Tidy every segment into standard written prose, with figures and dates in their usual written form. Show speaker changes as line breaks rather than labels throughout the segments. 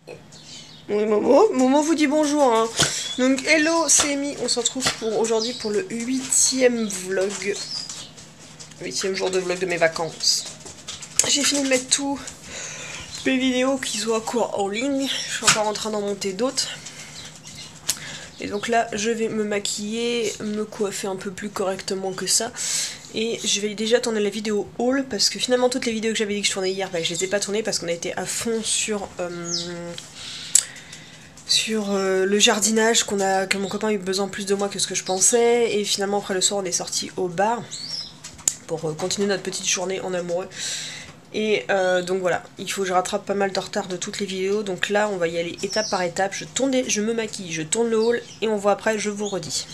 Oui, Momo vous dit bonjour. Hein. Donc, hello, c'est Amy. On se retrouve pour aujourd'hui pour le 8e vlog. 8e jour de vlog de mes vacances. J'ai fini de mettre tous mes vidéos qui sont à court en ligne. Je suis encore en train d'en monter d'autres. Et donc là, je vais me maquiller, me coiffer un peu plus correctement que ça. Et je vais déjà tourner la vidéo haul parce que finalement toutes les vidéos que j'avais dit que je tournais hier, bah, je les ai pas tournées parce qu'on a été à fond sur le jardinage que mon copain a eu besoin plus de moi que ce que je pensais. Et finalement après le soir on est sorti au bar pour continuer notre petite journée en amoureux. Et donc voilà, il faut que je rattrape pas mal de retard de toutes les vidéos. Donc là on va y aller étape par étape. Je me maquille, je tourne le haul et on voit après, je vous redis.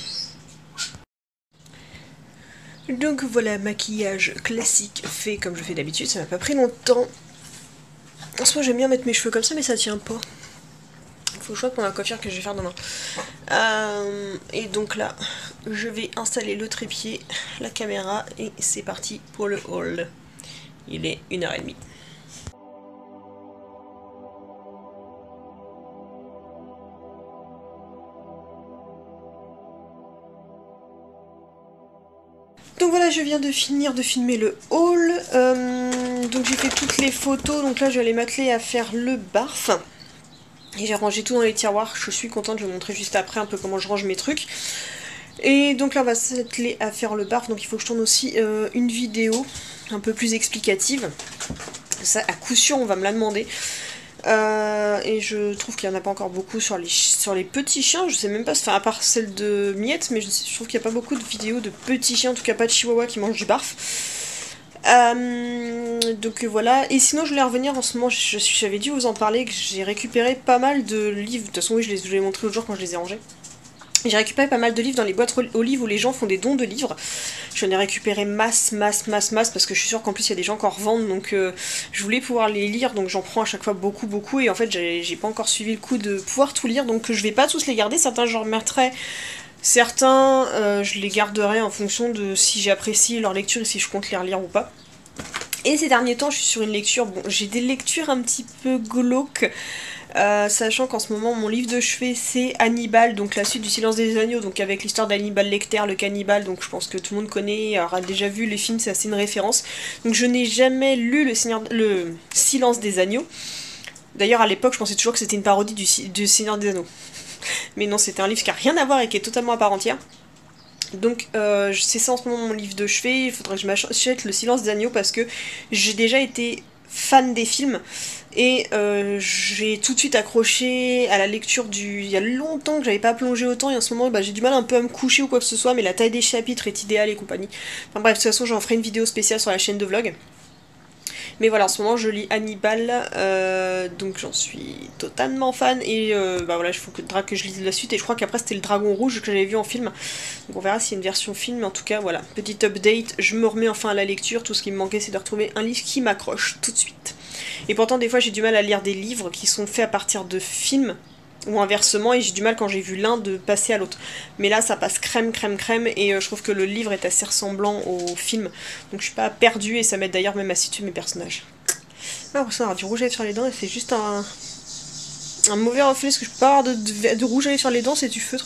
Donc voilà, maquillage classique fait comme je fais d'habitude, ça m'a pas pris longtemps. En ce moment j'aime bien mettre mes cheveux comme ça mais ça tient pas. Faut que je vois pour la coiffure que je vais faire demain. Et donc là, je vais installer le trépied, la caméra et c'est parti pour le haul. Il est 1h30. Donc voilà, je viens de finir de filmer le haul. Donc j'ai fait toutes les photos, donc là je vais aller m'atteler à faire le barf. Et j'ai rangé tout dans les tiroirs, je suis contente, je vais vous montrer juste après un peu comment je range mes trucs. Et donc là on va s'atteler à faire le barf, donc il faut que je tourne aussi une vidéo un peu plus explicative. Ça à coup sûr on va me la demander. Et je trouve qu'il n'y en a pas encore beaucoup sur les petits chiens, je sais même pas, enfin à part celle de Miette, mais je trouve qu'il n'y a pas beaucoup de vidéos de petits chiens, en tout cas pas de chihuahua qui mangent du barf. Donc voilà, et sinon je voulais revenir en ce moment, j'avais dû vous en parler, que j'ai récupéré pas mal de livres, de toute façon oui je les ai montrés l'autre jour quand je les ai rangés. J'ai récupéré pas mal de livres dans les boîtes aux livres où les gens font des dons de livres. J'en ai récupéré masse parce que je suis sûre qu'en plus il y a des gens qui en revendent donc je voulais pouvoir les lire donc j'en prends à chaque fois beaucoup et en fait j'ai pas encore suivi le coup de pouvoir tout lire donc je vais pas tous les garder, certains je remettrai, certains je les garderai en fonction de si j'apprécie leur lecture et si je compte les relire ou pas. Et ces derniers temps je suis sur une lecture, bon j'ai des lectures un petit peu glauques. Sachant qu'en ce moment mon livre de chevet c'est Hannibal, donc la suite du Silence des Agneaux, donc avec l'histoire d'Hannibal Lecter, le cannibale, donc je pense que tout le monde connaît, aura déjà vu les films, c'est assez une référence. Donc je n'ai jamais lu le Silence des Agneaux. D'ailleurs à l'époque je pensais toujours que c'était une parodie du Seigneur des Anneaux. Mais non, c'était un livre qui a rien à voir et qui est totalement à part entière. Donc c'est ça en ce moment mon livre de chevet, il faudrait que je m'achète le Silence des Agneaux parce que j'ai déjà été fan des films et j'ai tout de suite accroché à la lecture il y a longtemps que j'avais pas plongé autant et en ce moment bah, j'ai du mal un peu à me coucher ou quoi que ce soit mais la taille des chapitres est idéale et compagnie. Enfin bref, de toute façon j'en ferai une vidéo spéciale sur la chaîne de vlog. Mais voilà, en ce moment je lis Hannibal, donc j'en suis totalement fan et bah voilà, il faut que je lise la suite et je crois qu'après c'était le Dragon Rouge que j'avais vu en film. Donc on verra s'il y a une version film, mais en tout cas voilà, petit update, je me remets enfin à la lecture, tout ce qui me manquait c'est de retrouver un livre qui m'accroche tout de suite. Et pourtant des fois j'ai du mal à lire des livres qui sont faits à partir de films, ou inversement, et j'ai du mal quand j'ai vu l'un de passer à l'autre. Mais là ça passe crème et je trouve que le livre est assez ressemblant au film, donc je suis pas perdue et ça m'aide d'ailleurs même à situer mes personnages. J'ai l'impression d'avoir du rouge à lèvres sur les dents et c'est juste un mauvais reflet, parce que je peux pas avoir de rouge à lèvres sur les dents, c'est du feutre.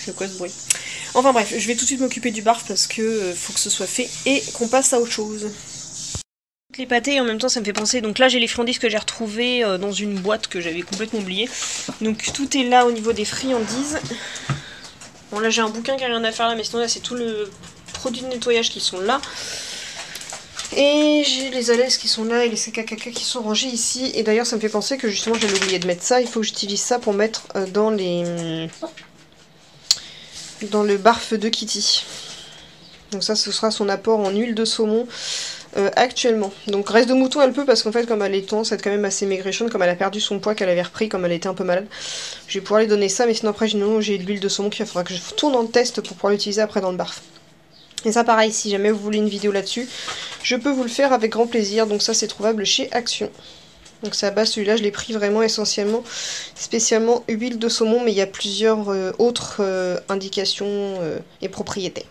C'est quoi ce bruit? Enfin bref, je vais tout de suite m'occuper du barf parce que faut que ce soit fait et qu'on passe à autre chose. Les pâtés et en même temps ça me fait penser, donc là j'ai les friandises que j'ai retrouvées dans une boîte que j'avais complètement oubliée. Donc tout est là au niveau des friandises. Bon là j'ai un bouquin qui a rien à faire là, mais sinon là c'est tout le produit de nettoyage qui sont là. Et j'ai les alaises qui sont là et les sacs à caca qui sont rangés ici. Et d'ailleurs ça me fait penser que justement j'avais oublié de mettre ça, il faut que j'utilise ça pour mettre dans le barf de Kitty. Donc ça ce sera son apport en huile de saumon. Actuellement. Donc reste de mouton elle peut parce qu'en fait comme elle est tendance à être quand même assez maigrichonne, comme elle a perdu son poids qu'elle avait repris, comme elle était un peu malade, je vais pouvoir lui donner ça, mais sinon après j'ai de l'huile de saumon qu'il faudra que je tourne en test pour pouvoir l'utiliser après dans le barf. Et ça pareil, si jamais vous voulez une vidéo là-dessus, je peux vous le faire avec grand plaisir, donc ça c'est trouvable chez Action. Donc c'est à base, celui-là je l'ai pris vraiment essentiellement, spécialement huile de saumon, mais il y a plusieurs autres indications et propriétés.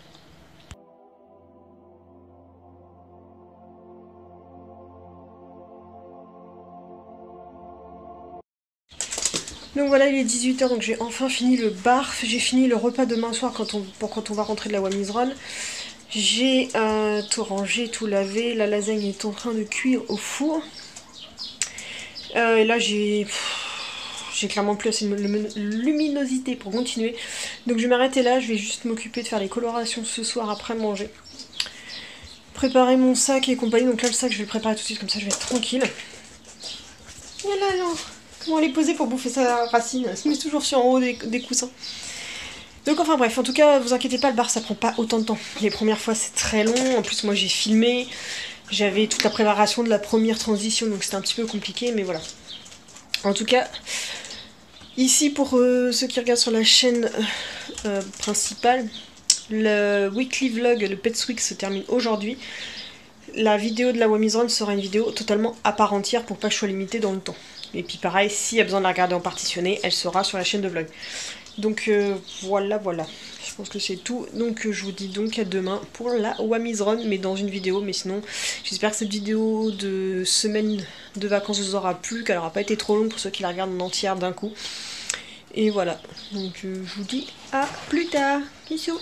voilà, il est 18 h, donc j'ai enfin fini le barf. J'ai fini le repas demain soir quand on va rentrer de la Wami's Run. J'ai tout rangé, tout lavé. La lasagne est en train de cuire au four. Et là, j'ai clairement plus assez de luminosité pour continuer. Donc je vais m'arrêter là. Je vais juste m'occuper de faire les colorations ce soir après manger. Préparer mon sac et compagnie. Donc là, le sac, je vais le préparer tout de suite. Comme ça, je vais être tranquille. Et là, non. Comment elle est posée pour bouffer sa racine? Elle se met toujours sur en haut des coussins. Donc enfin bref, en tout cas, vous inquiétez pas, le bar ça prend pas autant de temps. Les premières fois c'est très long, en plus moi j'ai filmé, j'avais toute la préparation de la première transition, donc c'était un petit peu compliqué, mais voilà. En tout cas, ici pour ceux qui regardent sur la chaîne principale, le weekly vlog, le Pets Week se termine aujourd'hui. La vidéo de la Wami's Run sera une vidéo totalement à part entière pour pas que je sois limitée dans le temps. Et puis pareil, s'il y a besoin de la regarder en partitionné, elle sera sur la chaîne de vlog. Donc voilà. Je pense que c'est tout. Donc je vous dis donc à demain pour la Wami's Run, mais dans une vidéo. Mais sinon, j'espère que cette vidéo de semaine de vacances vous aura plu, qu'elle n'aura pas été trop longue pour ceux qui la regardent en entière d'un coup. Et voilà. Donc je vous dis à plus tard. Bisous.